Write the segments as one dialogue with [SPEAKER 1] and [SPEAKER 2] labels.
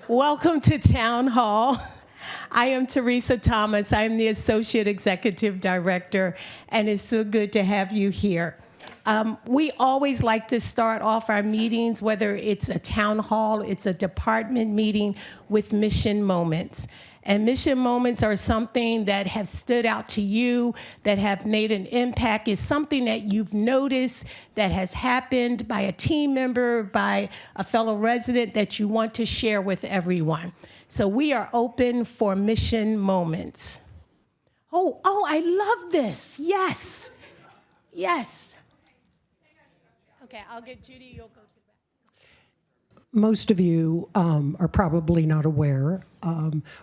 [SPEAKER 1] Welcome to Town Hall. I am Teresa Thomas. I am the Associate Executive Director, and it's so good to have you here. We always like to start off our meetings, whether it's a town hall, it's a department meeting, with mission moments. And mission moments are something that have stood out to you, that have made an impact. It's something that you've noticed that has happened by a team member, by a fellow resident that you want to share with everyone. So we are open for mission moments. Oh, I love this. Yes. Yes. Okay, I'll get Judy, you'll go to the back.
[SPEAKER 2] Most of you are probably not aware,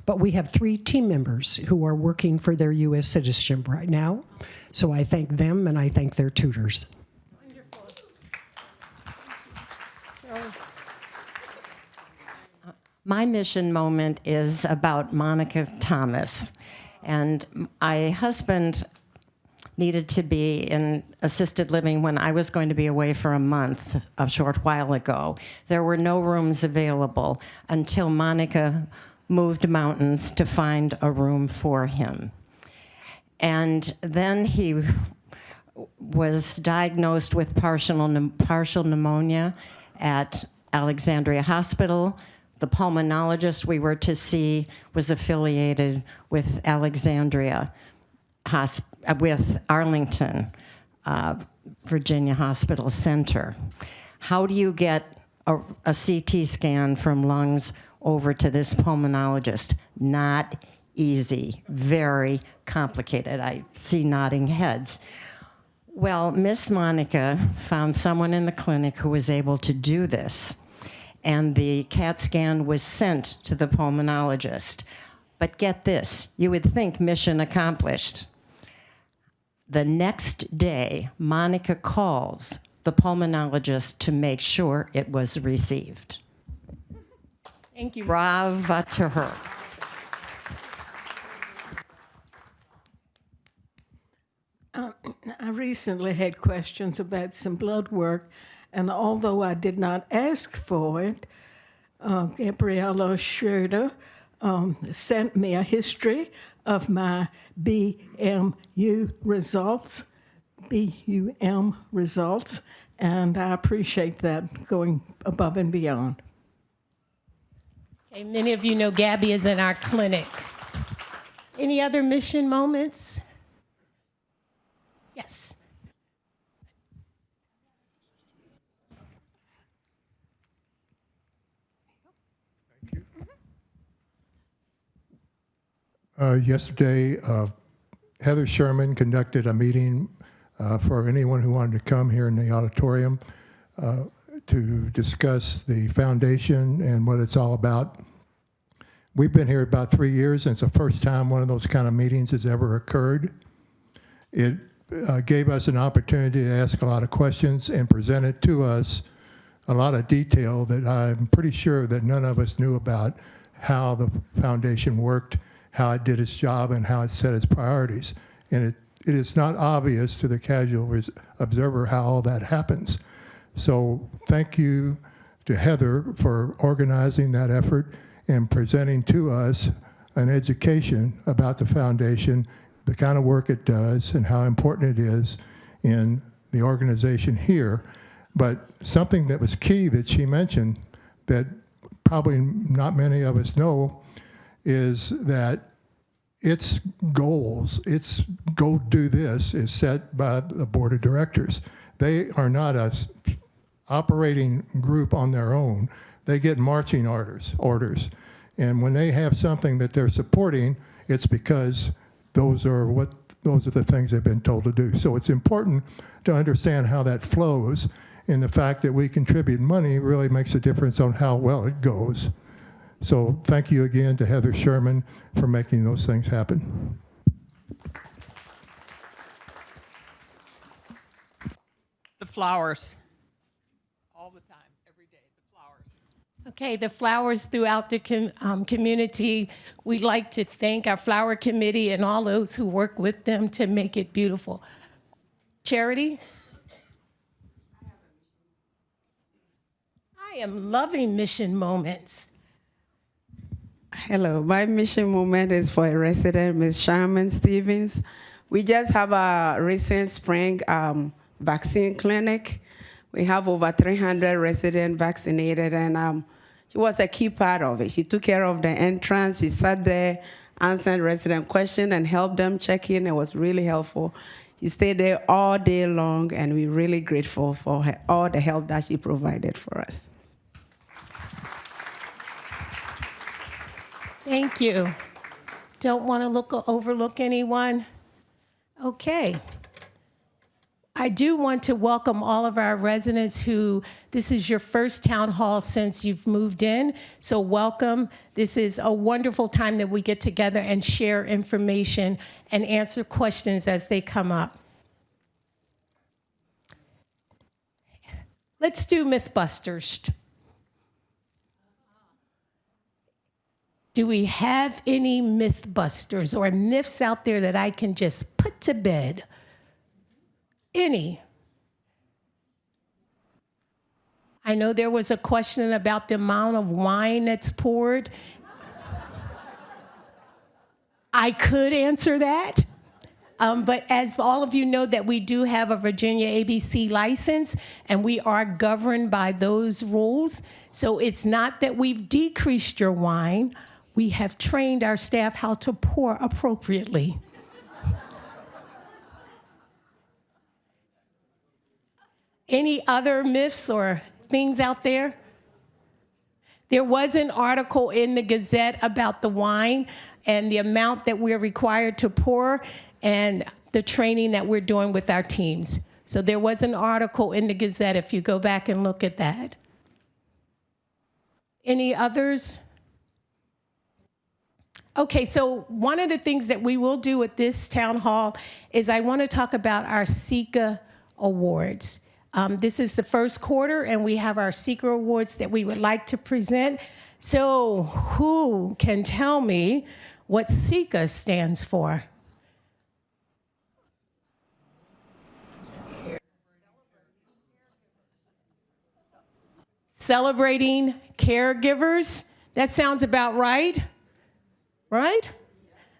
[SPEAKER 2] but we have 3 team members who are working for their U.S. citizenship right now. So I thank them and I thank their tutors.
[SPEAKER 1] Wonderful.
[SPEAKER 3] My mission moment is about Monica Thomas. And my husband needed to be in assisted living when I was going to be away for a month a short while ago. There were no rooms available until Monica moved mountains to find a room for him. And then he was diagnosed with partial pneumonia at Alexandria Hospital. The pulmonologist we were to see was affiliated with Alexandria with Arlington, Virginia Hospital Center. How do you get a CT scan from lungs over to this pulmonologist? Not easy, very complicated. I see nodding heads. Well, Miss Monica found someone in the clinic who was able to do this, and the CAT scan was sent to the pulmonologist. But get this, you would think mission accomplished. The next day, Monica calls the pulmonologist to make sure it was received.
[SPEAKER 1] Thank you.
[SPEAKER 3] Brava to her.
[SPEAKER 4] I recently had questions about some blood work, and although I did not ask for it, Gabriella Schroeder sent me a history of my BUM results, and I appreciate that, going above and beyond.
[SPEAKER 1] Okay, many of you know Gabby is in our clinic. Any other mission moments? Yes.
[SPEAKER 5] Yesterday, Heather Sherman conducted a meeting for anyone who wanted to come here in the auditorium to discuss the foundation and what it's all about. We've been here about 3 years, and it's the first time one of those kind of meetings has ever occurred. It gave us an opportunity to ask a lot of questions and presented to us a lot of detail that I'm pretty sure that none of us knew about, how the foundation worked, how it did its job, and how it set its priorities. And it is not obvious to the casual observer how all that happens. So thank you to Heather for organizing that effort and presenting to us an education about the foundation, the kind of work it does, and how important it is in the organization here. But something that was key that she mentioned that probably not many of us know is that its goals, its go do this, is set by the board of directors. They are not a operating group on their own. They get marching orders. And when they have something that they're supporting, it's because those are the things they've been told to do. So it's important to understand how that flows, and the fact that we contribute money really makes a difference on how well it goes. So thank you again to Heather Sherman for making those things happen.
[SPEAKER 6] The flowers. All the time, every day, the flowers.
[SPEAKER 1] Okay, the flowers throughout the community. We'd like to thank our flower committee and all those who work with them to make it beautiful. Charity? I am loving mission moments.
[SPEAKER 7] Hello, my mission moment is for a resident, Ms. Sharman Stevens. We just have a recent spring vaccine clinic. We have over 300 residents vaccinated, and she was a key part of it. She took care of the entrance. She sat there, answered resident questions, and helped them check in. It was really helpful. She stayed there all day long, and we're really grateful for her, all the help that she provided for us.
[SPEAKER 1] Thank you. Don't want to overlook anyone? Okay. I do want to welcome all of our residents who, this is your first town hall since you've moved in, so welcome. This is a wonderful time that we get together and share information and answer questions as they come up. Let's do Mythbusters. Do we have any Mythbusters or myths out there that I can just put to bed? Any? I know there was a question about the amount of wine that's poured. I could answer that. But as all of you know that we do have a Virginia ABC license and we are governed by those rules. So it's not that we've decreased your wine. We have trained our staff how to pour appropriately. Any other myths or things out there? There was an article in the Gazette about the wine and the amount that we're required to pour and the training that we're doing with our teams. So there was an article in the Gazette if you go back and look at that. Any others? Okay, so one of the things that we will do at this town hall is I want to talk about our SECA awards. This is the first quarter, and we have our SECA awards that we would like to present. So who can tell me what SECA stands for? Celebrating caregivers. That sounds about right. Right?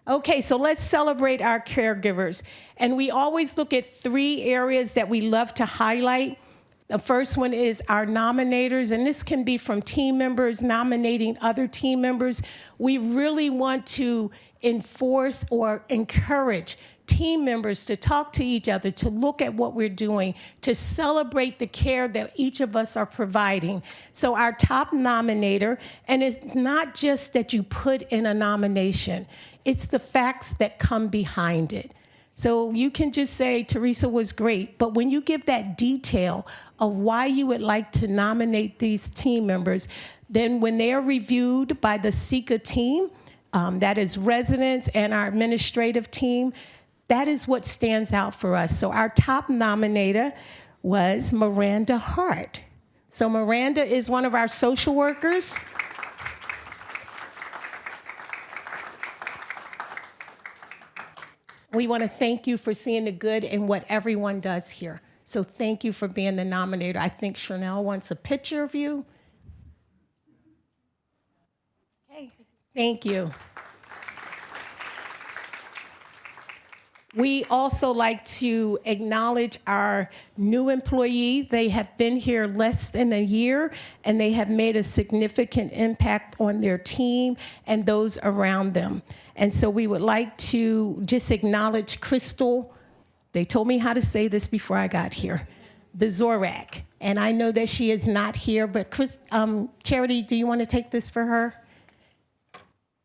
[SPEAKER 1] Okay, so let's celebrate our caregivers. And we always look at 3 areas that we love to highlight. The first one is our nominators, and this can be from team members nominating other team members. We really want to enforce or encourage team members to talk to each other, to look at what we're doing, to celebrate the care that each of us are providing. So our top nominator, and it's not just that you put in a nomination, it's the facts that come behind it. So you can just say, Teresa was great, but when you give that detail of why you would like to nominate these team members, then when they are reviewed by the SECA team, that is residents and our administrative team, that is what stands out for us. So our top nominator was Miranda Hart. So Miranda is one of our social workers. We want to thank you for seeing the good in what everyone does here. So thank you for being the nominator. I think Chanel wants a picture of you. Okay, thank you. We also like to acknowledge our new employee. They have been here less than a year, and they have made a significant impact on their team and those around them. And so we would like to just acknowledge Crystal. They told me how to say this before I got here. Bezorak. And I know that she is not here, but Charity, do you want to take this for her?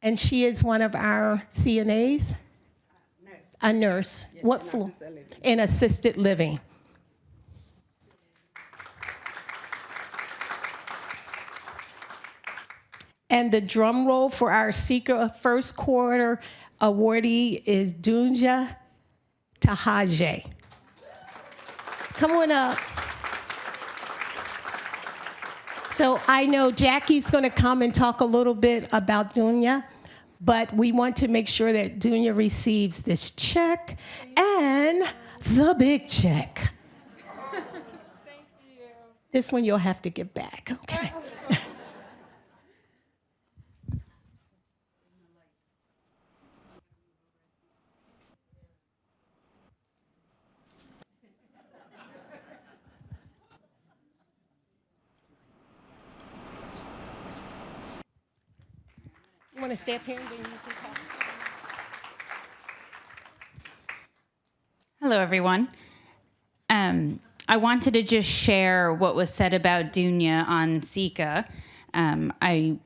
[SPEAKER 1] And she is one of our CNAs. A nurse. Yes, what floor? In assisted living. And the drum roll for our SECA first quarter awardee is Dunja Tahaje. Come on up. So I know Jackie's going to come and talk a little bit about Dunja. But we want to make sure that Dunja receives this check and the big check. Thank you. This one you'll have to give back, okay? to stay up here and then you can talk?
[SPEAKER 8] Hello, everyone. I wanted to just share what was said about Dunya on Sika. I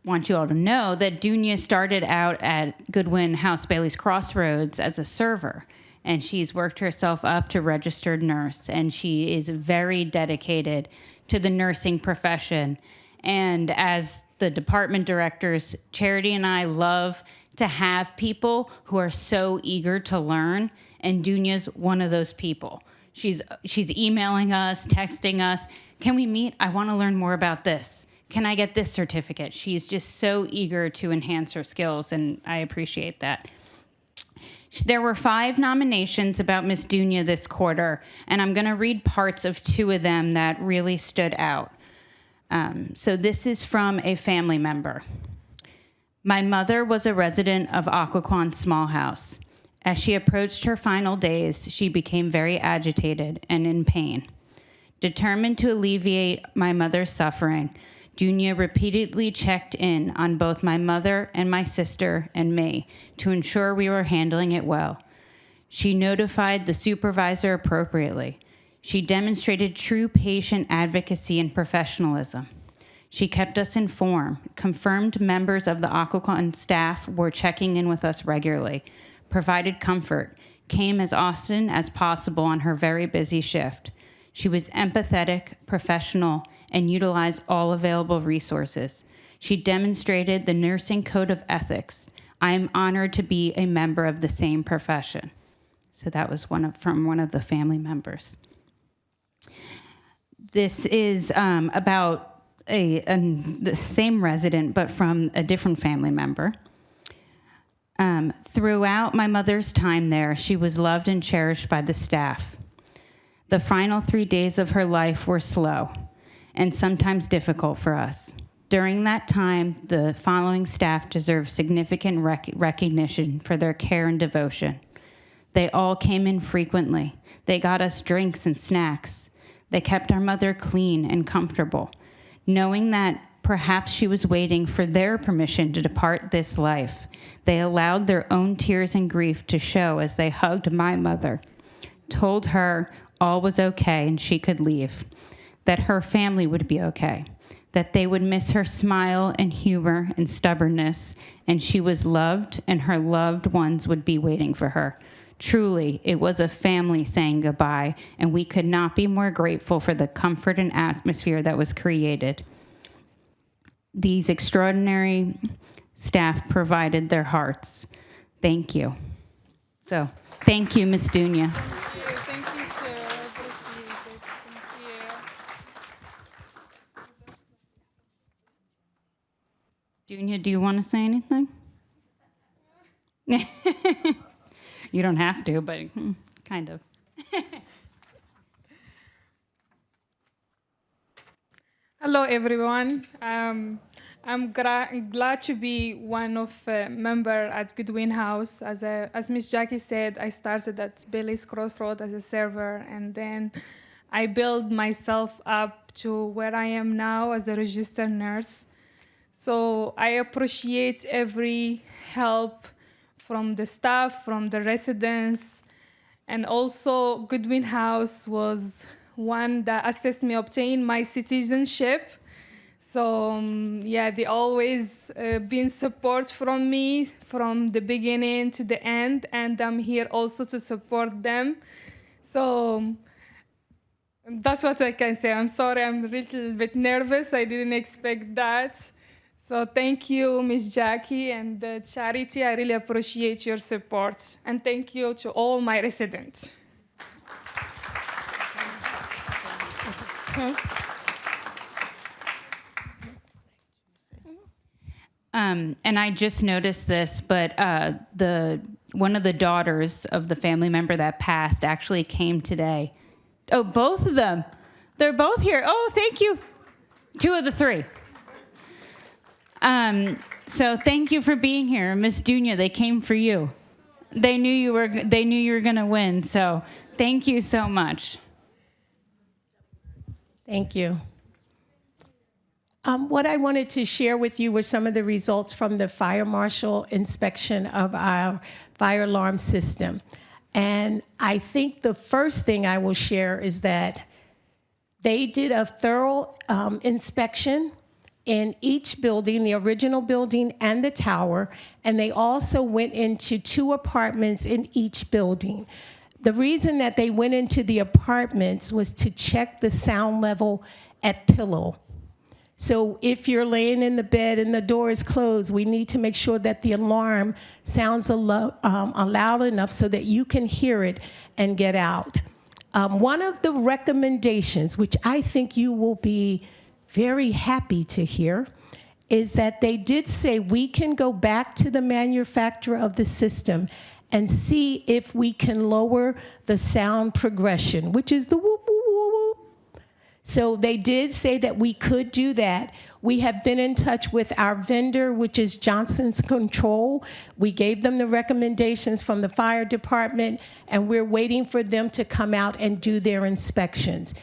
[SPEAKER 8] want you all to know that Dunya started out at Goodwin House Bailey's Crossroads as a server, and she's worked herself up to registered nurse, and she is very dedicated to the nursing profession. And as the department directors, Charity and I love to have people who are so eager to learn, and Dunya's one of those people. She's emailing us, texting us, can we meet? I want to learn more about this. Can I get this certificate? She's just so eager to enhance her skills, and I appreciate that. There were 5 nominations about Miss Dunya this quarter, and I'm going to read parts of 2 of them that really stood out. So this is from a family member. My mother was a resident of Occoquan Small House. As she approached her final days, she became very agitated and in pain. Determined to alleviate my mother's suffering, Dunya repeatedly checked in on both my mother and my sister and me to ensure we were handling it well. She notified the supervisor appropriately. She demonstrated true patient advocacy and professionalism. She kept us informed, confirmed members of the Occoquan staff were checking in with us regularly, provided comfort, came as often as possible on her very busy shift. She was empathetic, professional, and utilized all available resources. She demonstrated the nursing code of ethics. I am honored to be a member of the same profession. So that was from one of the family members. This is about the same resident, but from a different family member. Throughout my mother's time there, she was loved and cherished by the staff. The final 3 days of her life were slow and sometimes difficult for us. During that time, the following staff deserve significant recognition for their care and devotion. They all came in frequently. They got us drinks and snacks. They kept our mother clean and comfortable, knowing that perhaps she was waiting for their permission to depart this life. They allowed their own tears and grief to show as they hugged my mother, told her all was okay and she could leave, that her family would be okay, that they would miss her smile and humor and stubbornness, and she was loved and her loved ones would be waiting for her. Truly, it was a family saying goodbye, and we could not be more grateful for the comfort and atmosphere that was created. These extraordinary staff provided their hearts. Thank you. So, thank you, Ms. Dunya.
[SPEAKER 9] Thank you, too. I appreciate it. Thank you.
[SPEAKER 8] Dunya, do you want to say anything? You don't have to, but kind of.
[SPEAKER 9] Hello, everyone. I'm glad to be one of member at Goodwin House. As Miss Jackie said, I started at Bailey's Crossroad as a server, and then I built myself up to where I am now as a registered nurse. So I appreciate every help from the staff, from the residents, and also Goodwin House was one that assisted me obtain my citizenship. So yeah, they always been support from me from the beginning to the end, and I'm here also to support them. So that's what I can say. I'm sorry, I'm a little bit nervous. I didn't expect that. So thank you, Ms. Jackie and Charity. I really appreciate your support. And thank you to all my residents.
[SPEAKER 8] And I just noticed this, but one of the daughters of the family member that passed actually came today. Oh, both of them. They're both here. Oh, thank you. 2 of the 3. So thank you for being here, Miss Dunya. They came for you. They knew you were going to win. So thank you so much.
[SPEAKER 1] Thank you. What I wanted to share with you were some of the results from the fire marshal inspection of our fire alarm system. And I think the first thing I will share is that they did a thorough inspection in each building, the original building and the tower, and they also went into 2 apartments in each building. The reason that they went into the apartments was to check the sound level at pillow. So if you're laying in the bed and the door is closed, we need to make sure that the alarm sounds loud enough so that you can hear it and get out. One of the recommendations, which I think you will be very happy to hear, is that they did say we can go back to the manufacturer of the system and see if we can lower the sound progression, which is the whoop, whoop, whoop, whoop. So they did say that we could do that. We have been in touch with our vendor, which is Johnson's Control. We gave them the recommendations from the fire department, and we're waiting for them to come out and do their inspections.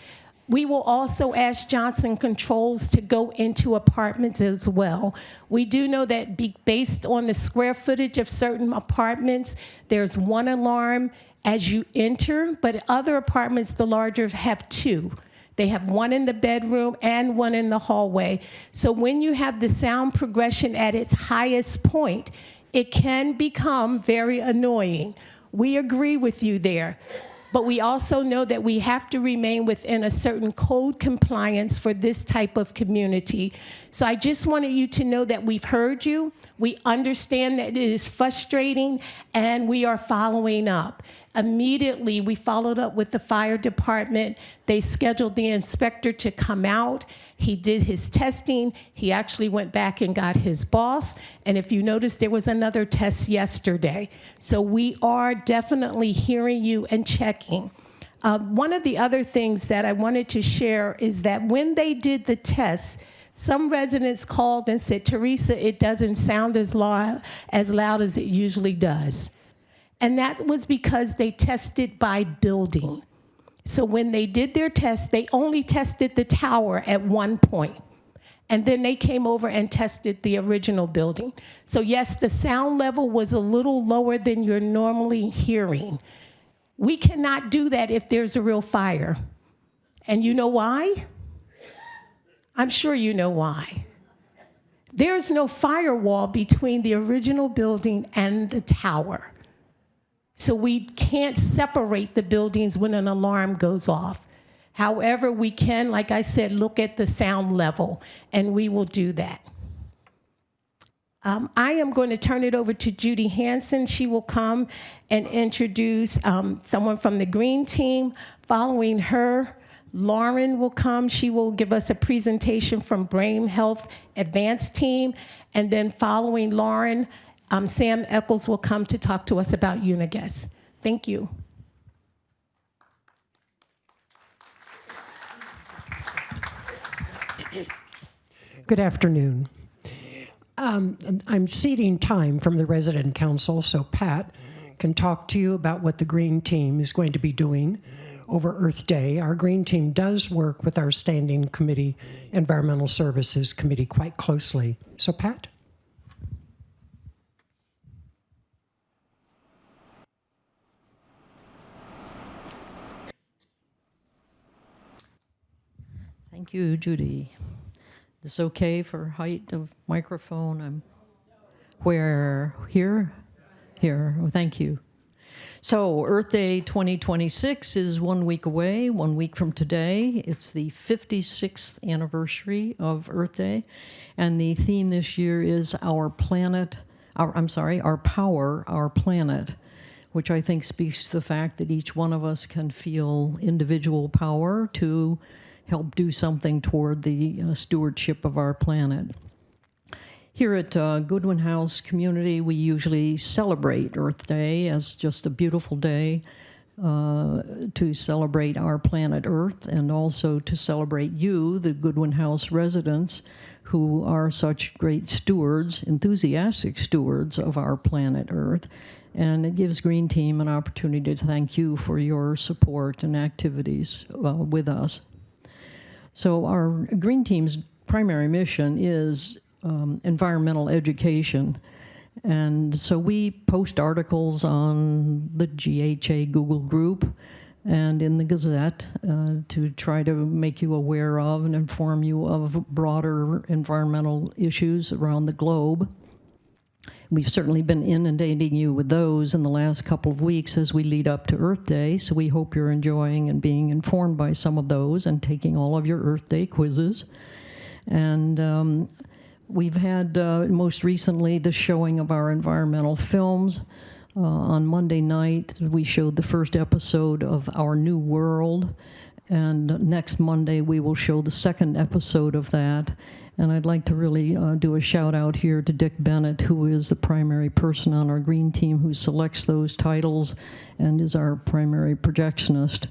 [SPEAKER 1] We will also ask Johnson Controls to go into apartments as well. We do know that based on the square footage of certain apartments, there's 1 alarm as you enter, but other apartments, the larger, have 2. They have 1 in the bedroom and 1 in the hallway. So when you have the sound progression at its highest point, it can become very annoying. We agree with you there. But we also know that we have to remain within a certain code compliance for this type of community. So I just wanted you to know that we've heard you. We understand that it is frustrating, and we are following up. Immediately, we followed up with the fire department. They scheduled the inspector to come out. He did his testing. He actually went back and got his boss. And if you notice, there was another test yesterday. So we are definitely hearing you and checking. One of the other things that I wanted to share is that when they did the tests, some residents called and said, Teresa, it doesn't sound as loud as it usually does. And that was because they tested by building. So when they did their test, they only tested the tower at 1 point. And then they came over and tested the original building. So yes, the sound level was a little lower than you're normally hearing. We cannot do that if there's a real fire. And you know why? I'm sure you know why. There's no firewall between the original building and the tower. So we can't separate the buildings when an alarm goes off. However, we can, like I said, look at the sound level, and we will do that. I am going to turn it over to Judy Hansen. She will come and introduce someone from the Green Team. Following her, Lauren will come. She will give us a presentation from Brain Health Advanced Team. And then following Lauren, Sam Eccles will come to talk to us about Unigas. Thank you.
[SPEAKER 2] Good afternoon. I'm ceding time from the resident council so Pat can talk to you about what the Green Team is going to be doing over Earth Day. Our Green Team does work with our Standing Committee, Environmental Services Committee, quite closely. So Pat?
[SPEAKER 10] Thank you, Judy. Is this okay for height of microphone? I'm where? Here? Here. Oh, thank you. So Earth Day 2026 is 1 week away, 1 week from today. It's the 56th anniversary of Earth Day. And the theme this year is our planet, our power, our planet, which I think speaks to the fact that each one of us can feel individual power to help do something toward the stewardship of our planet. Here at Goodwin House Community, we usually celebrate Earth Day as just a beautiful day to celebrate our planet Earth, and also to celebrate you, the Goodwin House residents, who are such great stewards, enthusiastic stewards of our planet Earth. And it gives Green Team an opportunity to thank you for your support and activities with us. So our Green Team's primary mission is environmental education. And so we post articles on the GHA Google group and in the Gazette to try to make you aware of and inform you of broader environmental issues around the globe. We've certainly been inundating you with those in the last couple of weeks as we lead up to Earth Day, so we hope you're enjoying and being informed by some of those and taking all of your Earth Day quizzes. And we've had, most recently, the showing of our environmental films. On Monday night, we showed the first episode of Our New World, and next Monday we will show the second episode of that. And I'd like to really do a shout out here to Dick Bennett, who is the primary person on our green team who selects those titles and is our primary projectionist.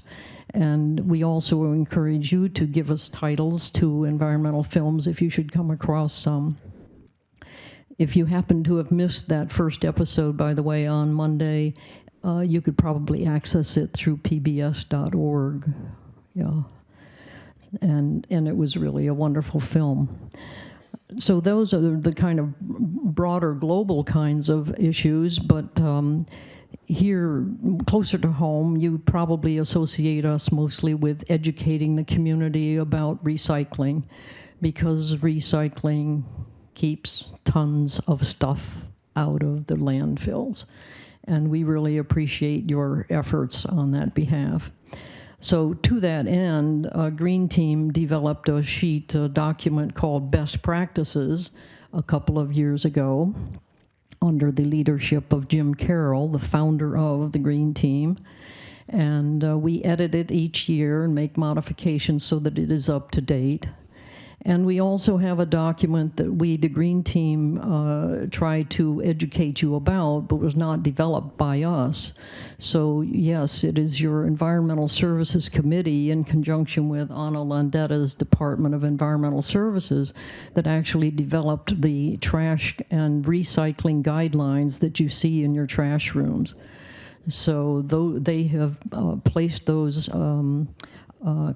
[SPEAKER 10] And we also encourage you to give us titles to environmental films if you should come across some. If you happen to have missed that first episode, by the way, on Monday, you could probably access it through pbs.org. Yeah. And it was really a wonderful film. So those are the kind of broader global kinds of issues, but here, closer to home, you probably associate us mostly with educating the community about recycling, because recycling keeps tons of stuff out of the landfills. And we really appreciate your efforts on that behalf. So to that end, Green Team developed a document called Best Practices a couple of years ago under the leadership of Jim Carroll, the founder of the Green Team. And we edit it each year and make modifications so that it is up to date. And we also have a document that we, the Green Team, try to educate you about, but was not developed by us. So yes, it is your Environmental Services Committee in conjunction with Ana Landetta's Department of Environmental Services that actually developed the trash and recycling guidelines that you see in your trash rooms. So they have placed those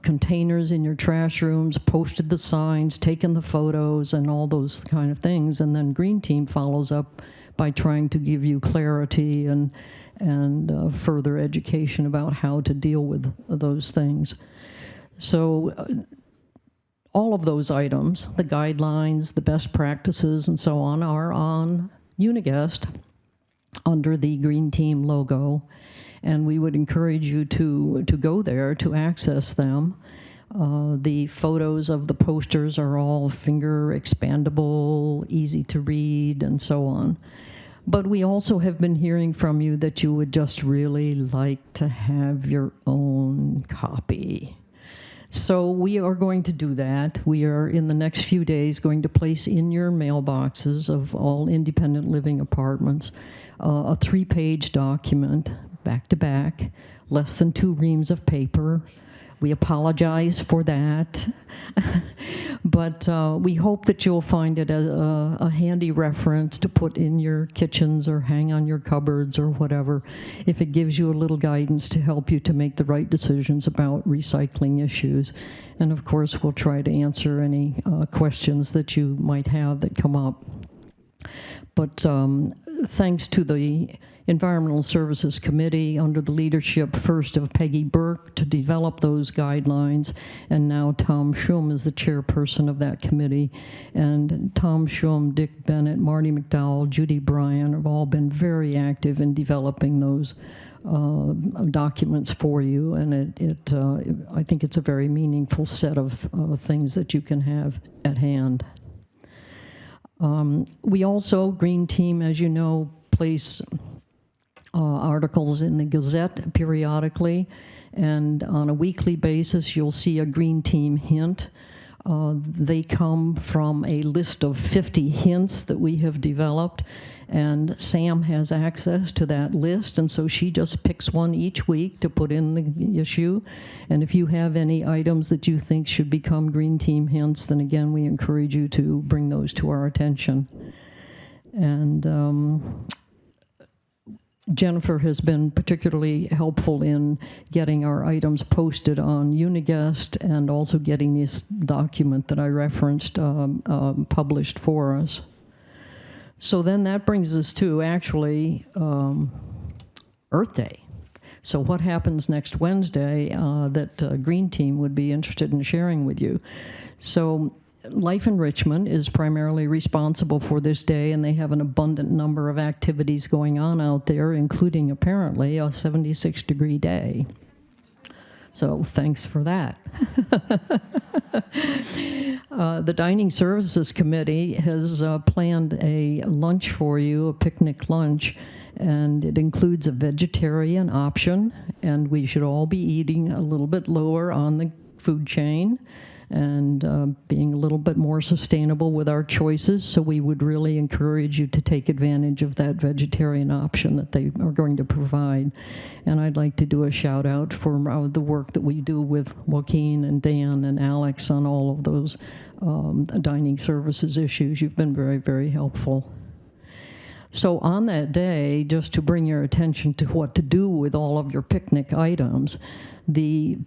[SPEAKER 10] containers in your trash rooms, posted the signs, taken the photos, and all those kind of things. And then Green Team follows up by trying to give you clarity and further education about how to deal with those things. So all of those items, the guidelines, the best practices, and so on, are on Uniguest under the Green Team logo. And we would encourage you to go there to access them. The photos of the posters are all finger expandable, easy to read, and so on. But we also have been hearing from you that you would just really like to have your own copy. So we are going to do that. We are, in the next few days, going to place in your mailboxes of all independent living apartments a 3-page document, back to back, less than 2 reams of paper. We apologize for that. But we hope that you'll find it as a handy reference to put in your kitchens or hang on your cupboards or whatever, if it gives you a little guidance to help you to make the right decisions about recycling issues. And of course, we'll try to answer any questions that you might have that come up. But thanks to the Environmental Services Committee under the leadership first of Peggy Burke to develop those guidelines, and now Tom Schum is the chairperson of that committee. And Tom Schum, Dick Bennett, Marty McDowell, Judy Bryan have all been very active in developing those documents for you, and I think it's a very meaningful set of things that you can have at hand. We also, Green Team, as you know, place articles in the Gazette periodically, and on a weekly basis you'll see a Green Team hint. They come from a list of 50 hints that we have developed, and Sam has access to that list, and so she just picks one each week to put in the issue. And if you have any items that you think should become Green Team hints, then again we encourage you to bring those to our attention. And Jennifer has been particularly helpful in getting our items posted on Uniguest and also getting this document that I referenced published for us. So then that brings us to actually Earth Day. So what happens next Wednesday that Green Team would be interested in sharing with you? So Life Enrichment is primarily responsible for this day, and they have an abundant number of activities going on out there, including apparently a 76-degree day. So thanks for that. The Dining Services Committee has planned a lunch for you, a picnic lunch, and it includes a vegetarian option, and we should all be eating a little bit lower on the food chain and being a little bit more sustainable with our choices. So we would really encourage you to take advantage of that vegetarian option that they are going to provide. And I'd like to do a shout out for the work that we do with Joaquin and Dan and Alex on all of those dining services issues. You've been very, very helpful. So on that day, just to bring your attention to what to do with all of your picnic items, the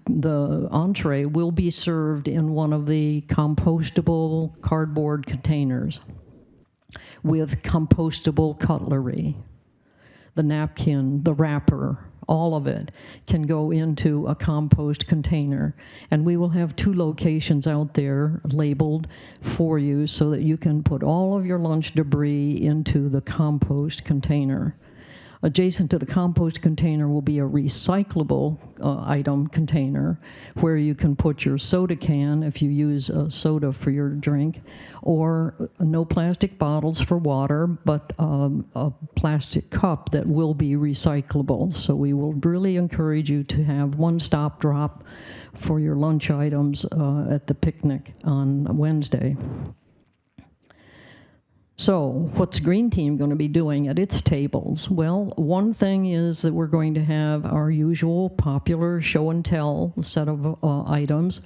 [SPEAKER 10] entree will be served in one of the compostable cardboard containers with compostable cutlery. The napkin, the wrapper, all of it can go into a compost container. And we will have 2 locations out there labeled for you so that you can put all of your lunch debris into the compost container. Adjacent to the compost container will be a recyclable item container where you can put your soda can if you use a soda for your drink, or no plastic bottles for water, but a plastic cup that will be recyclable. So we will really encourage you to have one-stop drop for your lunch items at the picnic on Wednesday. So what's Green Team going to be doing at its tables? Well, one thing is that we're going to have our usual popular show and tell set of items.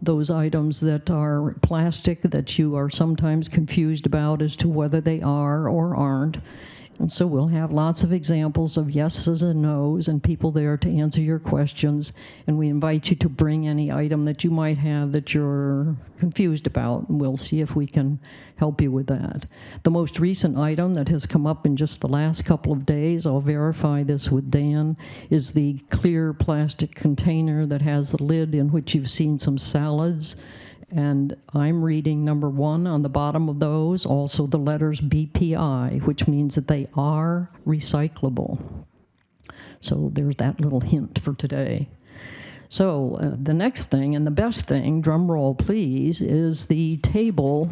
[SPEAKER 10] Those items that are plastic that you are sometimes confused about as to whether they are or aren't. And so we'll have lots of examples of yeses and nos and people there to answer your questions. And we invite you to bring any item that you might have that you're confused about, and we'll see if we can help you with that. The most recent item that has come up in just the last couple of days, I'll verify this with Dan, is the clear plastic container that has the lid in which you've seen some salads. And I'm reading number 1 on the bottom of those, also the letters BPI, which means that they are recyclable. So there's that little hint for today. So the next thing, and the best thing, drum roll please, is the table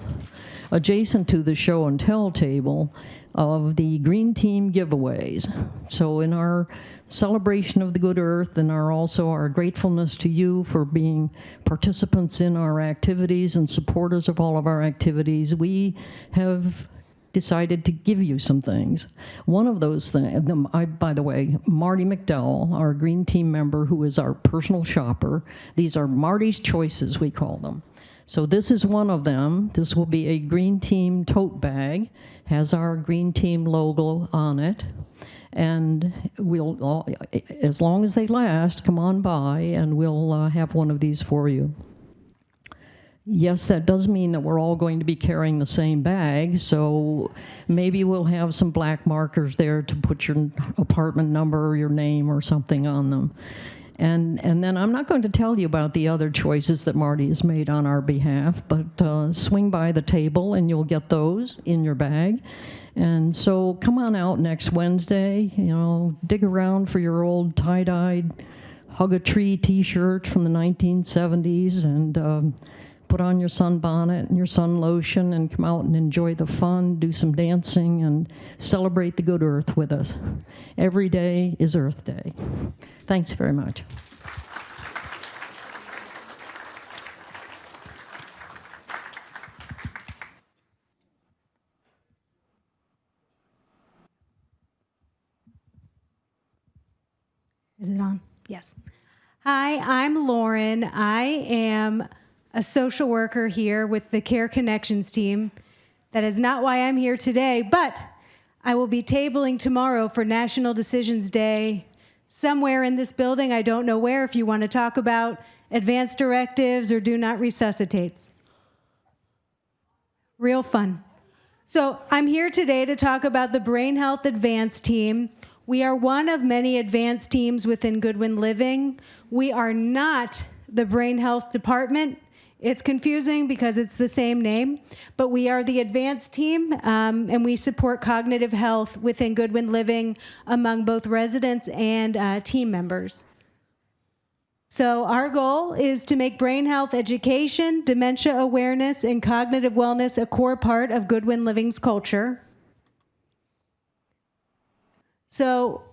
[SPEAKER 10] adjacent to the show and tell table of the Green Team giveaways. So in our celebration of the good earth and also our gratefulness to you for being participants in our activities and supporters of all of our activities, we have decided to give you some things. One of those things, by the way, Marty McDowell, our Green Team member who is our personal shopper, these are Marty's Choices, we call them. So this is one of them. This will be a Green Team tote bag, has our Green Team logo on it. And we'll, all, as long as they last, come on by and we'll have one of these for you. Yes, that does mean that we're all going to be carrying the same bag, so maybe we'll have some black markers there to put your apartment number or your name or something on them. And then I'm not going to tell you about the other choices that Marty has made on our behalf, but swing by the table and you'll get those in your bag. And so come on out next Wednesday, you know, dig around for your old tie-dyed Hug a Tree t-shirt from the 1970s and put on your sunbonnet and your sun lotion and come out and enjoy the fun, do some dancing, and celebrate the good earth with us. Every day is Earth Day. Thanks very much.
[SPEAKER 11] Is it on? Yes. Hi, I'm Lauren. I am a social worker here with the Care Connections team. That is not why I'm here today, but I will be tabling tomorrow for National Decisions Day somewhere in this building. I don't know where, if you want to talk about advanced directives or do not resuscitates. Real fun. So I'm here today to talk about the Brain Health Advance Team. We are one of many advanced teams within Goodwin Living. We are not the Brain Health Department. It's confusing because it's the same name, but we are the advanced team, and we support cognitive health within Goodwin Living among both residents and team members. So our goal is to make brain health education, dementia awareness, and cognitive wellness a core part of Goodwin Living's culture. So,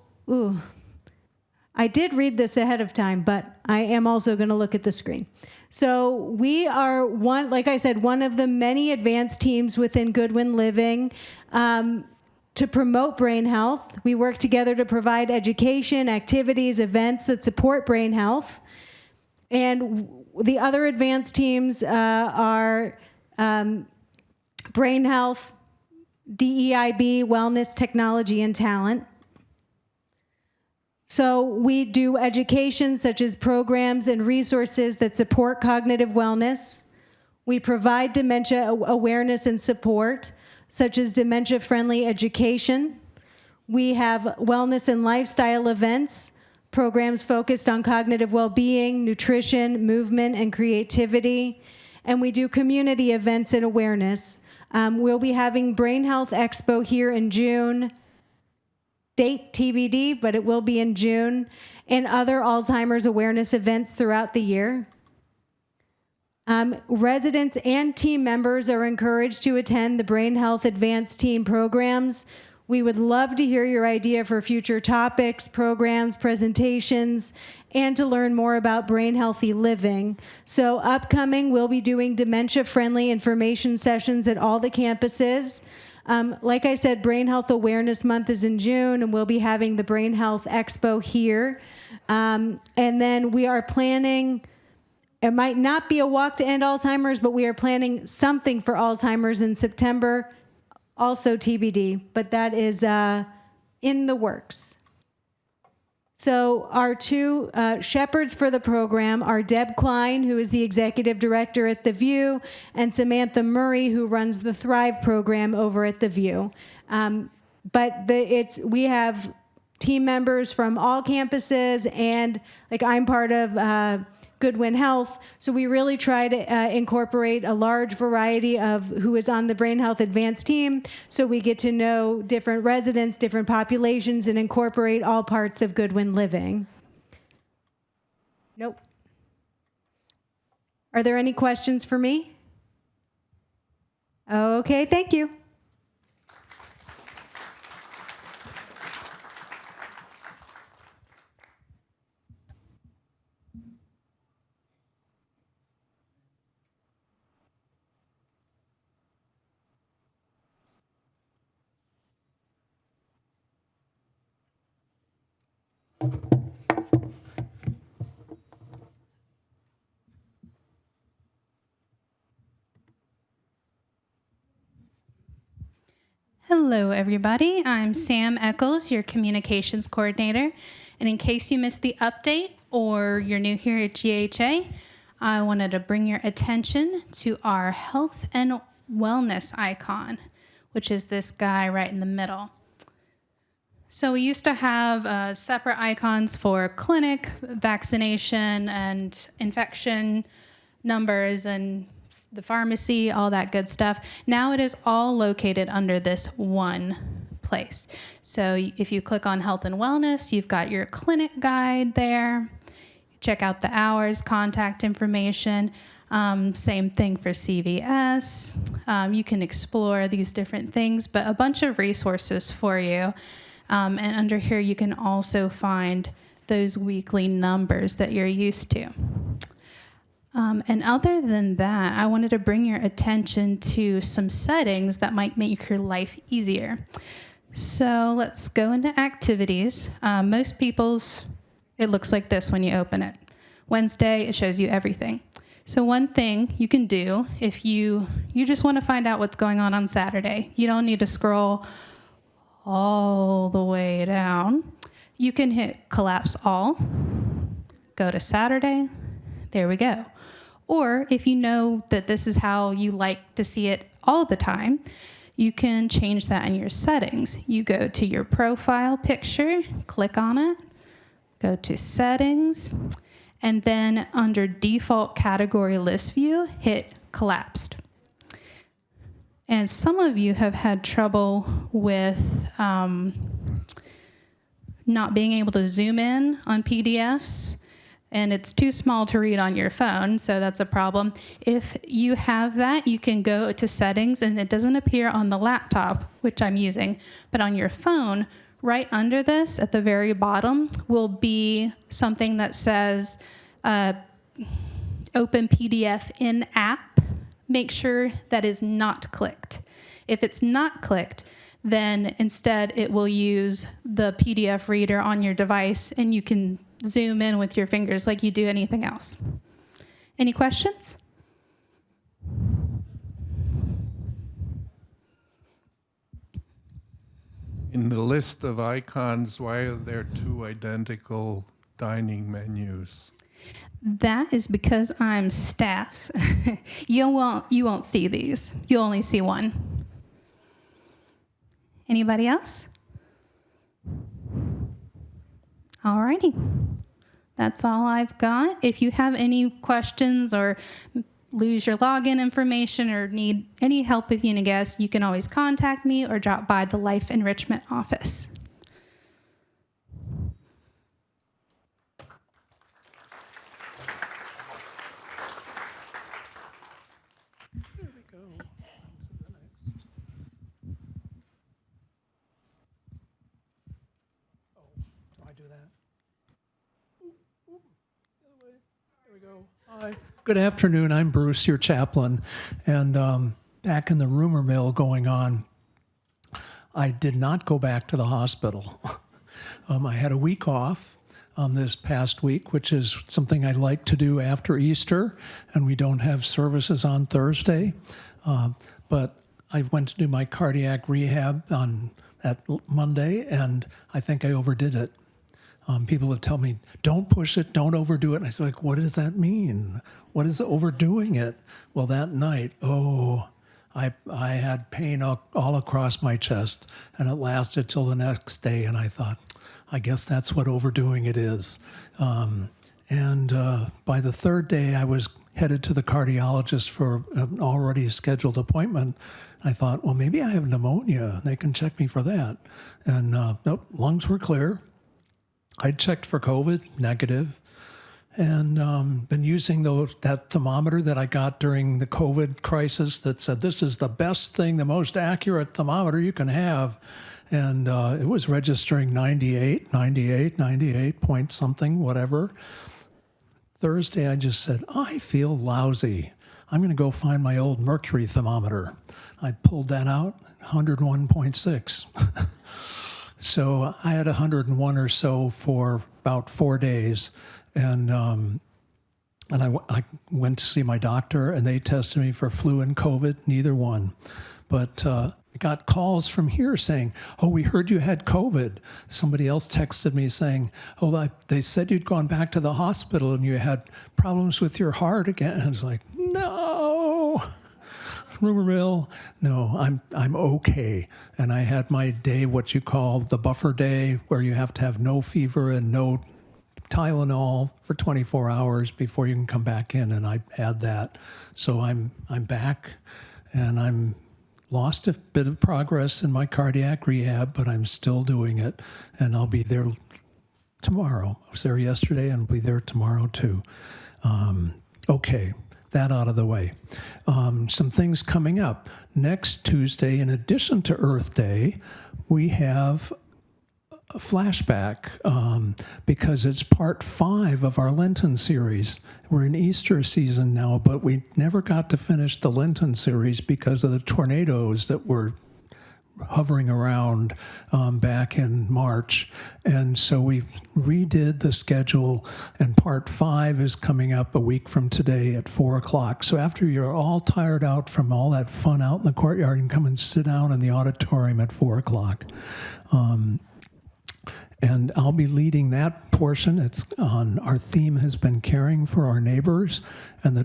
[SPEAKER 11] I did read this ahead of time, but I am also going to look at the screen. So we are one, like I said, one of the many advanced teams within Goodwin Living to promote brain health. We work together to provide education, activities, events that support brain health. And the other advanced teams are brain health, DEIB, wellness, technology, and talent. So we do education such as programs and resources that support cognitive wellness. We provide dementia awareness and support, such as dementia-friendly education. We have wellness and lifestyle events, programs focused on cognitive well-being, nutrition, movement, and creativity. And we do community events and awareness. We'll be having Brain Health Expo here in June. Date TBD, but it will be in June, and other Alzheimer's awareness events throughout the year. Residents and team members are encouraged to attend the Brain Health Advanced Team programs. We would love to hear your idea for future topics, programs, presentations, and to learn more about brain healthy living. So upcoming, we'll be doing dementia-friendly information sessions at all the campuses. Like I said, Brain Health Awareness Month is in June, and we'll be having the Brain Health Expo here. And then we are planning, it might not be a walk to end Alzheimer's, but we are planning something for Alzheimer's in September, also TBD, but that is in the works. So our two shepherds for the program are Deb Klein, who is the executive director at The View, and Samantha Murray, who runs the Thrive program over at The View. We have team members from all campuses, and like I'm part of Goodwin Health, so we really try to incorporate a large variety of who is on the Brain Health Advanced Team, so we get to know different residents, different populations, and incorporate all parts of Goodwin Living. Nope. Are there any questions for me? Okay, thank you.
[SPEAKER 12] Hello, everybody. I'm Sam Eccles, your communications coordinator. And in case you missed the update or you're new here at GHA, I wanted to bring your attention to our health and wellness icon, which is this guy right in the middle. So we used to have separate icons for clinic, vaccination, and infection numbers, and the pharmacy, all that good stuff. Now it is all located under this one place. So if you click on health and wellness, you've got your clinic guide there. Check out the hours, contact information. Same thing for CVS. You can explore these different things, but a bunch of resources for you. And under here, you can also find those weekly numbers that you're used to. And other than that, I wanted to bring your attention to some settings that might make your life easier. So let's go into activities. Most people's, it looks like this when you open it. Wednesday, it shows you everything. So one thing you can do if you just want to find out what's going on Saturday, you don't need to scroll all the way down, you can hit collapse all, go to Saturday, there we go. Or if you know that this is how you like to see it all the time, you can change that in your settings. You go to your profile picture, click on it, go to settings, and then under default category list view, hit collapsed. And some of you have had trouble with not being able to zoom in on PDFs, and it's too small to read on your phone, so that's a problem. If you have that, you can go to settings, and it doesn't appear on the laptop, which I'm using, but on your phone, right under this at the very bottom will be something that says open PDF in app. Make sure that is not clicked. If it's not clicked, then instead it will use the PDF reader on your device, and you can zoom in with your fingers like you do anything else. Any questions?
[SPEAKER 13] In the list of icons, why are there two identical dining menus?
[SPEAKER 12] That is because I'm staff. You won't see these. You'll only see one. Anybody else? Alrighty. That's all I've got. If you have any questions or lose your login information or need any help with Uniguest, you can always contact me or drop by the Life Enrichment office.
[SPEAKER 5] There we go. Oh, do I do that? The other way. There we go. Hi.
[SPEAKER 14] Good afternoon. I'm Bruce, your chaplain. And back in the rumor mill going on, I did not go back to the hospital. I had a week off this past week, which is something I like to do after Easter, and we don't have services on Thursday. But I went to do my cardiac rehab on that Monday, and I think I overdid it. People have told me, don't push it, don't overdo it. And I was like, what does that mean? What is overdoing it? Well, that night, I had pain all across my chest, and it lasted till the next day. And I thought, I guess that's what overdoing it is. And by the third day, I was headed to the cardiologist for an already scheduled appointment. I thought, well, maybe I have pneumonia. They can check me for that. And nope, lungs were clear. I checked for COVID, negative, and been using that thermometer that I got during the COVID crisis that said this is the best thing, the most accurate thermometer you can have. And it was registering 98 point something, whatever. Thursday, I just said, I feel lousy. I'm going to go find my old mercury thermometer. I pulled that out, 101.6. So I had 101 or so for about 4 days, and I went to see my doctor, and they tested me for flu and COVID, neither one. But I got calls from here saying, oh, we heard you had COVID. Somebody else texted me saying, oh, they said you'd gone back to the hospital and you had problems with your heart again. And I was like, no. Rumor mill. No, I'm okay. And I had my day, what you call the buffer day, where you have to have no fever and no Tylenol for 24 hours before you can come back in, and I had that. So I'm back, and I'm lost a bit of progress in my cardiac rehab, but I'm still doing it, and I'll be there tomorrow. I was there yesterday, and I'll be there tomorrow too. Okay. That out of the way. Some things coming up. Next Tuesday, in addition to Earth Day, we have a flashback because it's part 5 of our Lenten series. We're in Easter season now, but we never got to finish the Lenten series because of the tornadoes that were hovering around back in March. And so we redid the schedule, and part 5 is coming up a week from today at 4 o'clock. So after you're all tired out from all that fun out in the courtyard, you can come and sit down in the auditorium at 4 o'clock. And I'll be leading that portion. It's on, our theme has been Caring for Our Neighbors, and the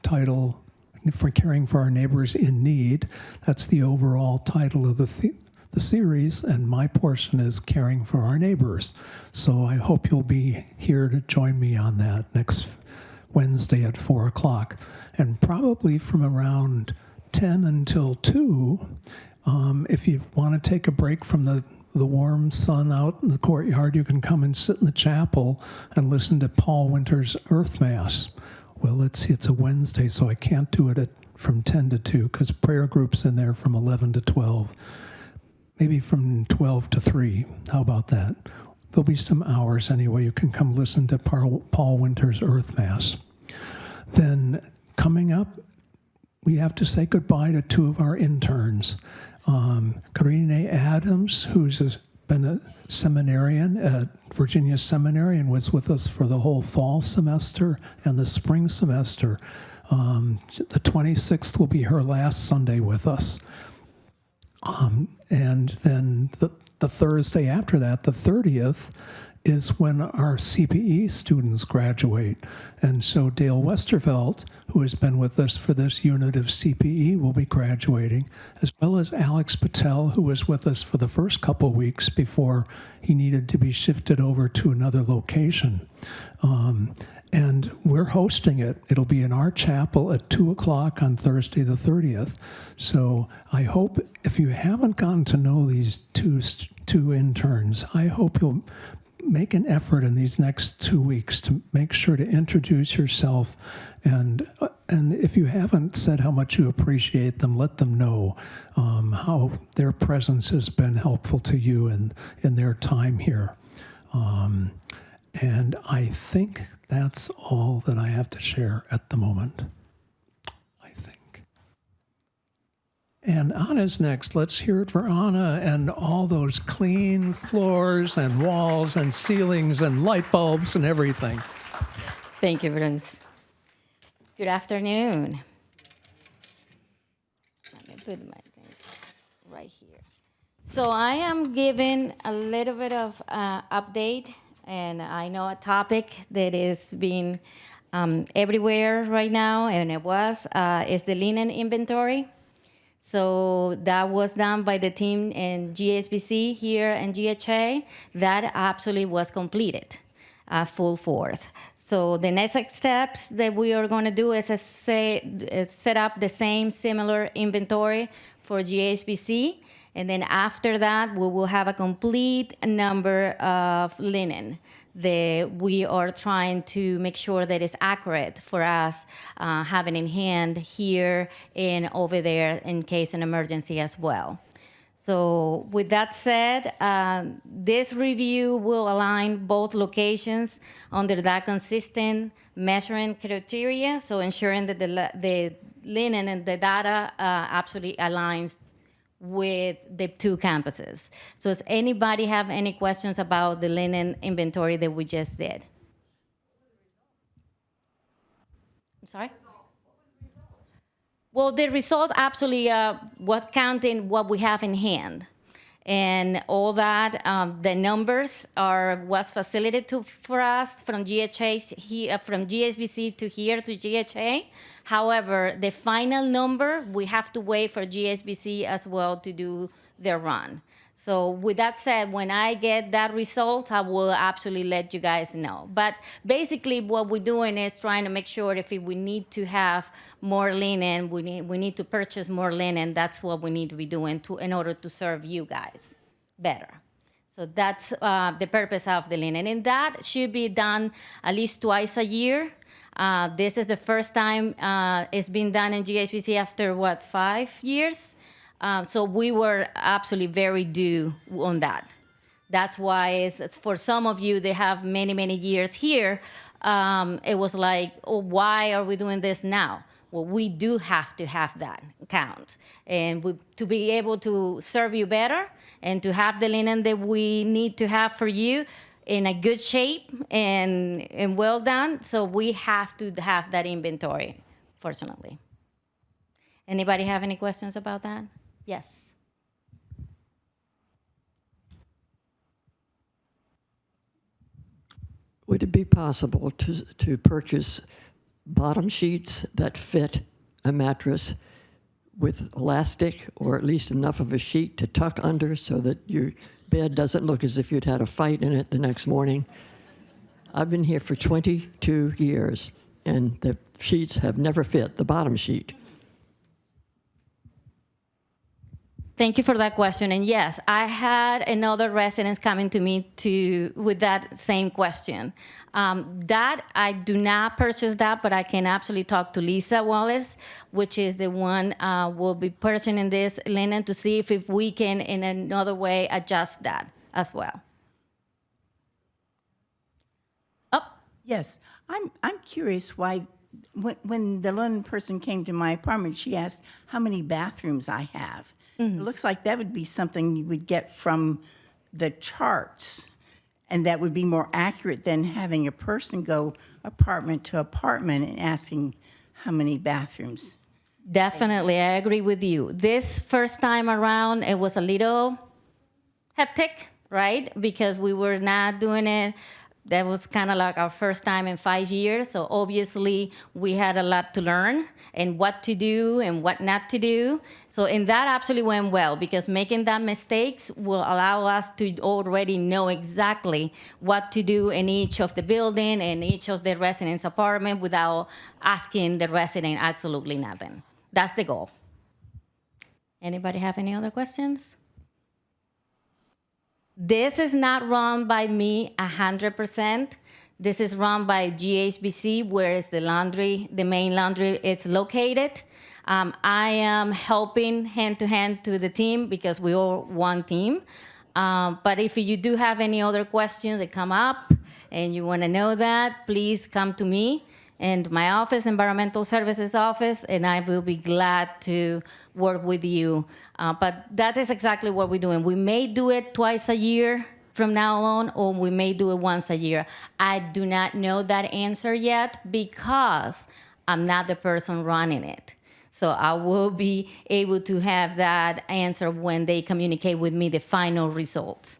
[SPEAKER 14] title for Caring for Our Neighbors in Need. That's the overall title of the series, and my portion is Caring for Our Neighbors. So I hope you'll be here to join me on that next Wednesday at 4 o'clock. And probably from around 10 until 2, if you want to take a break from the warm sun out in the courtyard, you can come and sit in the chapel and listen to Paul Winter's Earth Mass. Well, let's see, it's a Wednesday, so I can't do it from 10 to 2 because prayer group's in there from 11 to 12. Maybe from 12 to 3. How about that? There'll be some hours anyway. You can come listen to Paul Winter's Earth Mass. Then coming up, we have to say goodbye to 2 of our interns. Karine Adams, who's been a seminarian at Virginia Seminary and was with us for the whole fall semester and the spring semester. The 26th will be her last Sunday with us. And then the Thursday after that, the 30th, is when our CPE students graduate. And so Dale Westervelt, who has been with us for this unit of CPE, will be graduating, as well as Alex Patel, who was with us for the first couple weeks before he needed to be shifted over to another location. And we're hosting it. It'll be in our chapel at 2 o'clock on Thursday the 30th. So I hope, if you haven't gotten to know these two interns, I hope you'll make an effort in these next 2 weeks to make sure to introduce yourself, and if you haven't said how much you appreciate them, let them know how their presence has been helpful to you in their time here. And I think that's all that I have to share at the moment. And Anna's next. Let's hear it for Anna and all those clean floors and walls and ceilings and light bulbs and everything.
[SPEAKER 15] Thank you, Bruce. Good afternoon. Let me put my things right here. So I am giving a little bit of update, and I know a topic that is being everywhere right now, and it is the linen inventory. So that was done by the team in GSBC here and GHA. That absolutely was completed, full force. So the next steps that we are going to do is set up the same similar inventory for GSBC. And then after that, we will have a complete number of linen that we are trying to make sure that it's accurate for us, having in hand here and over there in case an emergency as well. So with that said, this review will align both locations under that consistent measuring criteria, so ensuring that the linen and the data absolutely aligns with the 2 campuses. So does anybody have any questions about the linen inventory that we just did? I'm sorry? Well, the results absolutely was counting what we have in hand. And all that, the numbers was facilitated for us from GHA, from GSBC to here to GHA. However, the final number, we have to wait for GSBC as well to do their run. So with that said, when I get that result, I will absolutely let you guys know. But basically what we're doing is trying to make sure if we need to have more linen, we need to purchase more linen. That's what we need to be doing in order to serve you guys better. So that's the purpose of the linen. And that should be done at least twice a year. This is the first time it's been done in GHBC after, 5 years? So we were absolutely very due on that. That's why it's for some of you, they have many, many years here. It was like, oh, why are we doing this now? Well, we do have to have that count. And to be able to serve you better and to have the linen that we need to have for you in a good shape and well done, so we have to have that inventory, fortunately. Anybody have any questions about that? Yes.
[SPEAKER 16] Would it be possible to purchase bottom sheets that fit a mattress with elastic, or at least enough of a sheet to tuck under so that your bed doesn't look as if you'd had a fight in it the next morning? I've been here for 22 years, and the sheets have never fit, the bottom sheet.
[SPEAKER 15] Thank you for that question. And yes, I had another residents coming to me with that same question. That I do not purchase that, but I can absolutely talk to Lisa Wallace, which is the one will be purchasing this linen, to see if we can in another way adjust that as well.
[SPEAKER 17] Yes, I'm curious why. When the linen person came to my apartment, she asked how many bathrooms I have. It looks like that would be something you would get from the charts, and that would be more accurate than having a person go apartment to apartment and asking how many bathrooms.
[SPEAKER 15] Definitely, I agree with you. This first time around, it was a little hectic, right? Because we were not doing it. That was kind of like our first time in 5 years. So obviously we had a lot to learn and what to do and what not to do. So and that absolutely went well, because making that mistakes will allow us to already know exactly what to do in each of the building and each of the residents' apartment without asking the resident absolutely nothing. That's the goal. Anybody have any other questions? This is not run by me 100%. This is run by GHBC, where is the laundry, the main laundry, it's located. I am helping hand to hand to the team because we are one team. But if you do have any other questions that come up and you want to know that, please come to me and my office, Environmental Services Office, and I will be glad to work with you. But that is exactly what we're doing. We may do it twice a year from now on, or we may do it once a year. I do not know that answer yet because I'm not the person running it. So I will be able to have that answer when they communicate with me the final results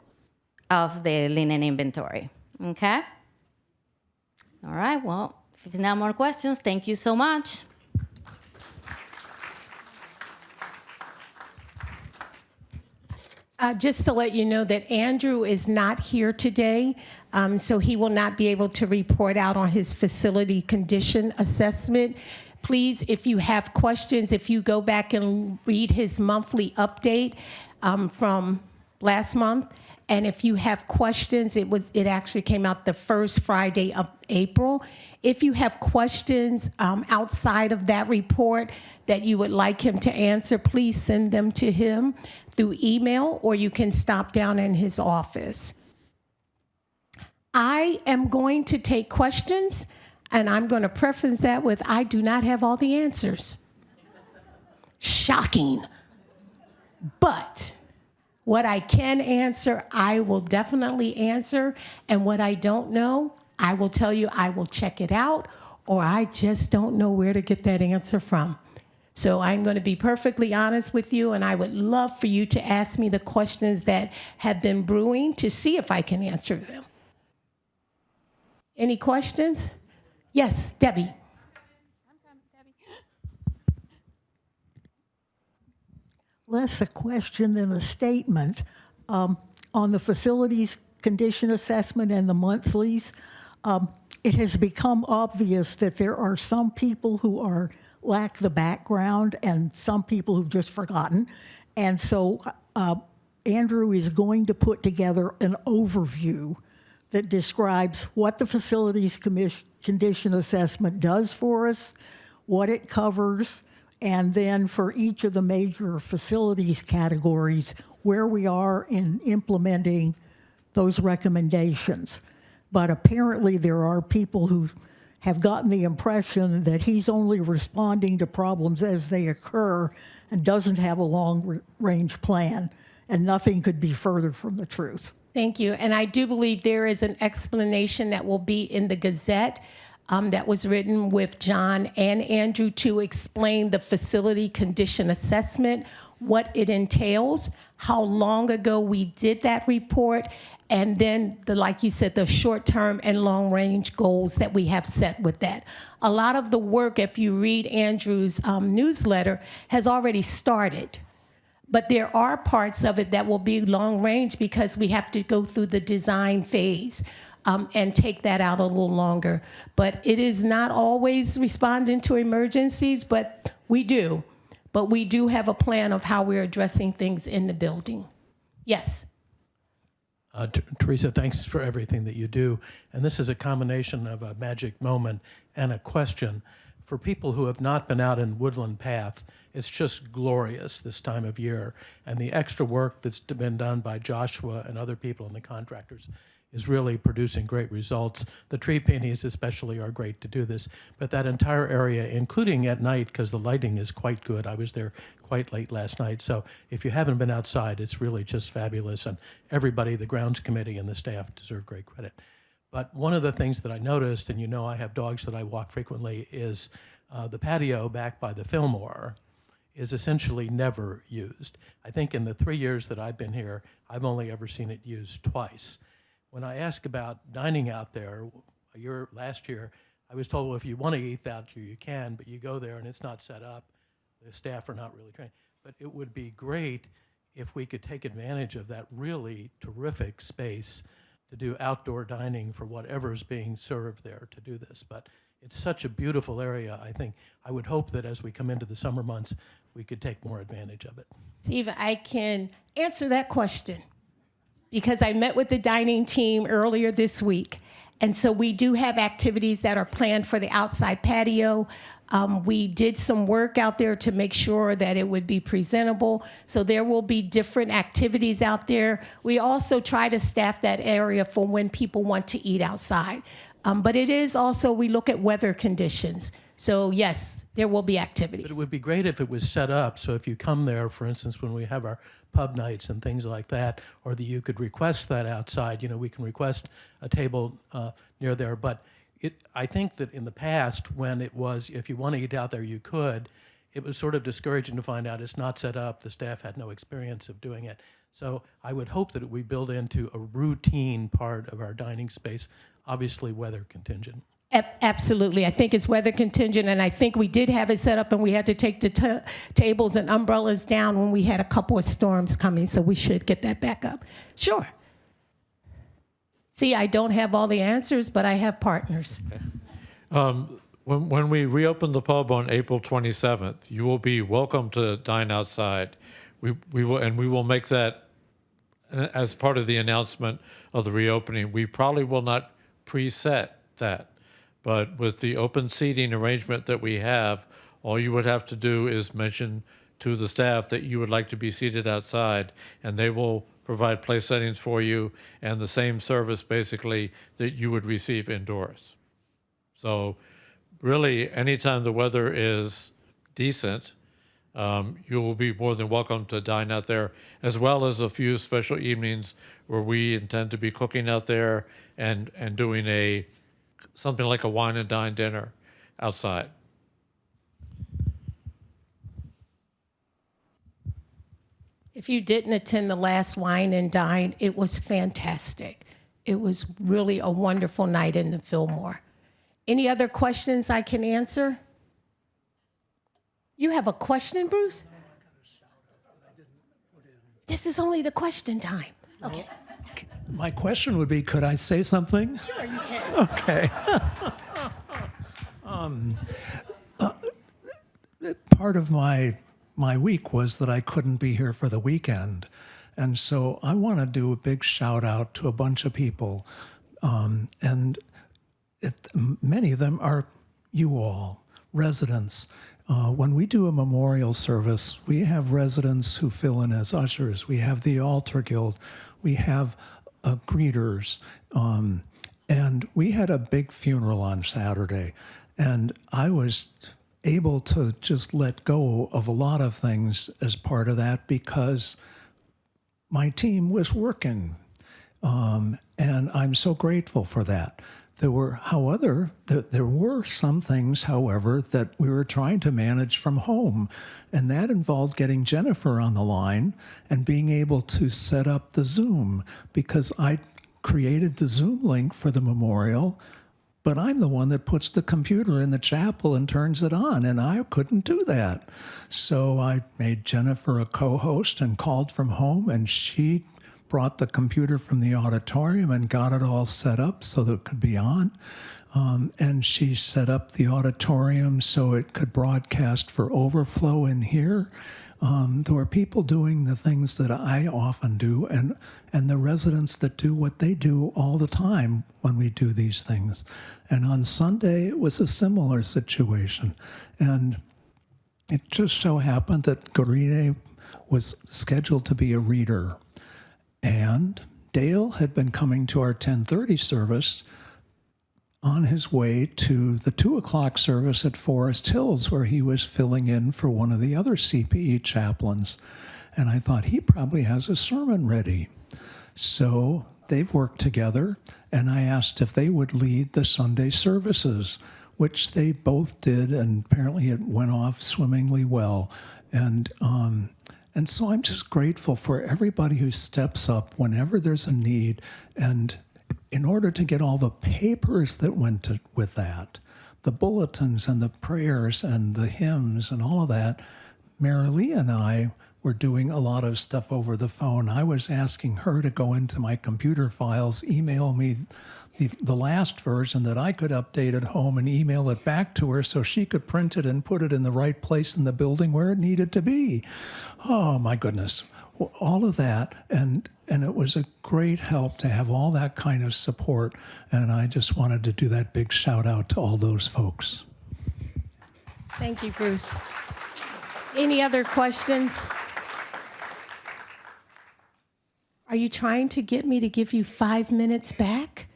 [SPEAKER 15] of the linen inventory. Okay? All right, well, if there's no more questions, thank you so much.
[SPEAKER 1] Just to let you know that Andrew is not here today, so he will not be able to report out on his facility condition assessment. Please, if you have questions, if you go back and read his monthly update from last month, and if you have questions, it actually came out the first Friday of April. If you have questions outside of that report that you would like him to answer, please send them to him through email, or you can stop down in his office. I am going to take questions, and I'm going to preface that with, I do not have all the answers. Shocking. But what I can answer, I will definitely answer. And what I don't know, I will tell you I will check it out, or I just don't know where to get that answer from. So I'm going to be perfectly honest with you, and I would love for you to ask me the questions that have been brewing to see if I can answer them. Any questions? Yes, Debbie.
[SPEAKER 18] Less a question than a statement. On the facilities condition assessment and the monthlies, it has become obvious that there are some people who lack the background and some people who've just forgotten. And so Andrew is going to put together an overview that describes what the facilities condition assessment does for us, what it covers, and then for each of the major facilities categories, where we are in implementing those recommendations. But apparently there are people who have gotten the impression that he's only responding to problems as they occur and doesn't have a long-range plan, and nothing could be further from the truth.
[SPEAKER 1] Thank you. And I do believe there is an explanation that will be in the Gazette that was written with John and Andrew to explain the facility condition assessment, what it entails, how long ago we did that report, and then, like you said, the short-term and long-range goals that we have set with that. A lot of the work, if you read Andrew's newsletter, has already started. But there are parts of it that will be long-range because we have to go through the design phase and take that out a little longer. But it is not always responding to emergencies, but we do. But we do have a plan of how we're addressing things in the building. Yes.
[SPEAKER 19] Teresa, thanks for everything that you do. And this is a combination of a magic moment and a question. For people who have not been out in Woodland Path, it's just glorious this time of year. And the extra work that's been done by Joshua and other people and the contractors is really producing great results. The tree paintings especially are great to do this, but that entire area, including at night, because the lighting is quite good. I was there quite late last night, so if you haven't been outside, it's really just fabulous, and everybody, the grounds committee and the staff deserve great credit. But one of the things that I noticed, and you know I have dogs that I walk frequently, is the patio back by the Fillmore is essentially never used. I think in the 3 years that I've been here, I've only ever seen it used twice. When I ask about dining out there, last year, I was told, well, if you want to eat out here, you can, but you go there and it's not set up. The staff are not really trained. But it would be great if we could take advantage of that really terrific space to do outdoor dining for whatever's being served there to do this. But it's such a beautiful area, I think. I would hope that as we come into the summer months, we could take more advantage of it.
[SPEAKER 1] Steve, I can answer that question because I met with the dining team earlier this week. And so we do have activities that are planned for the outside patio. We did some work out there to make sure that it would be presentable. So there will be different activities out there. We also try to staff that area for when people want to eat outside. But it is also, we look at weather conditions. So yes, there will be activities.
[SPEAKER 19] But it would be great if it was set up, so if you come there, for instance, when we have our pub nights and things like that, or that you could request that outside, we can request a table near there. But I think that in the past, when it was, if you want to eat out there, you could, it was sort of discouraging to find out it's not set up, the staff had no experience of doing it. So I would hope that we build into a routine part of our dining space, obviously weather contingent.
[SPEAKER 1] Absolutely. I think it's weather contingent, and I think we did have it set up, and we had to take the tables and umbrellas down when we had a couple of storms coming, so we should get that back up. Sure. See, I don't have all the answers, but I have partners.
[SPEAKER 20] Okay. When we reopen the pub on April 27th, you will be welcome to dine outside. We will make that as part of the announcement of the reopening. We probably will not preset that. But with the open seating arrangement that we have, all you would have to do is mention to the staff that you would like to be seated outside, and they will provide place settings for you and the same service basically that you would receive indoors. So really, anytime the weather is decent, you will be more than welcome to dine out there, as well as a few special evenings where we intend to be cooking out there and doing something like a wine and dine dinner outside.
[SPEAKER 1] If you didn't attend the last wine and dine, it was fantastic. It was really a wonderful night in the Fillmore. Any other questions I can answer? You have a question, Bruce? This is only the question time. Okay.
[SPEAKER 14] My question would be, could I say something?
[SPEAKER 1] Sure, you can.
[SPEAKER 14] Okay. Part of my week was that I couldn't be here for the weekend. And so I want to do a big shout out to a bunch of people. Many of them are you all, residents. When we do a memorial service, we have residents who fill in as ushers. We have the altar guild. We have greeters. And we had a big funeral on Saturday, and I was able to just let go of a lot of things as part of that because my team was working. And I'm so grateful for that. There were some things, however, that we were trying to manage from home, and that involved getting Jennifer on the line and being able to set up the Zoom, because I created the Zoom link for the memorial, but I'm the one that puts the computer in the chapel and turns it on, and I couldn't do that. So I made Jennifer a co-host and called from home, and she brought the computer from the auditorium and got it all set up so that it could be on. And she set up the auditorium so it could broadcast for overflow in here. There were people doing the things that I often do, and the residents that do what they do all the time when we do these things. And on Sunday, it was a similar situation. And it just so happened that Gorine was scheduled to be a reader. And Dale had been coming to our 10:30 service on his way to the 2 o'clock service at Forest Hills, where he was filling in for one of the other CPE chaplains. And I thought, he probably has a sermon ready. So they've worked together, and I asked if they would lead the Sunday services, which they both did, and apparently it went off swimmingly well. And so I'm just grateful for everybody who steps up whenever there's a need. And in order to get all the papers that went with that, the bulletins and the prayers and the hymns and all of that, Marilee and I were doing a lot of stuff over the phone. I was asking her to go into my computer files, email me the last version that I could update at home and email it back to her so she could print it and put it in the right place in the building where it needed to be. Oh, my goodness. All of that, and it was a great help to have all that kind of support, and I just wanted to do that big shout out to all those folks.
[SPEAKER 1] Thank you, Bruce. Any other questions? Are you trying to get me to give you 5 minutes back?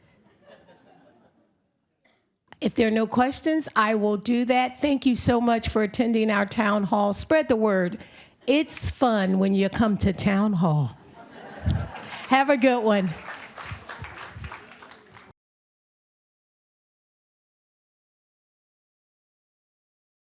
[SPEAKER 1] If there are no questions, I will do that. Thank you so much for attending our town hall. Spread the word. It's fun when you come to town hall. Have a good one.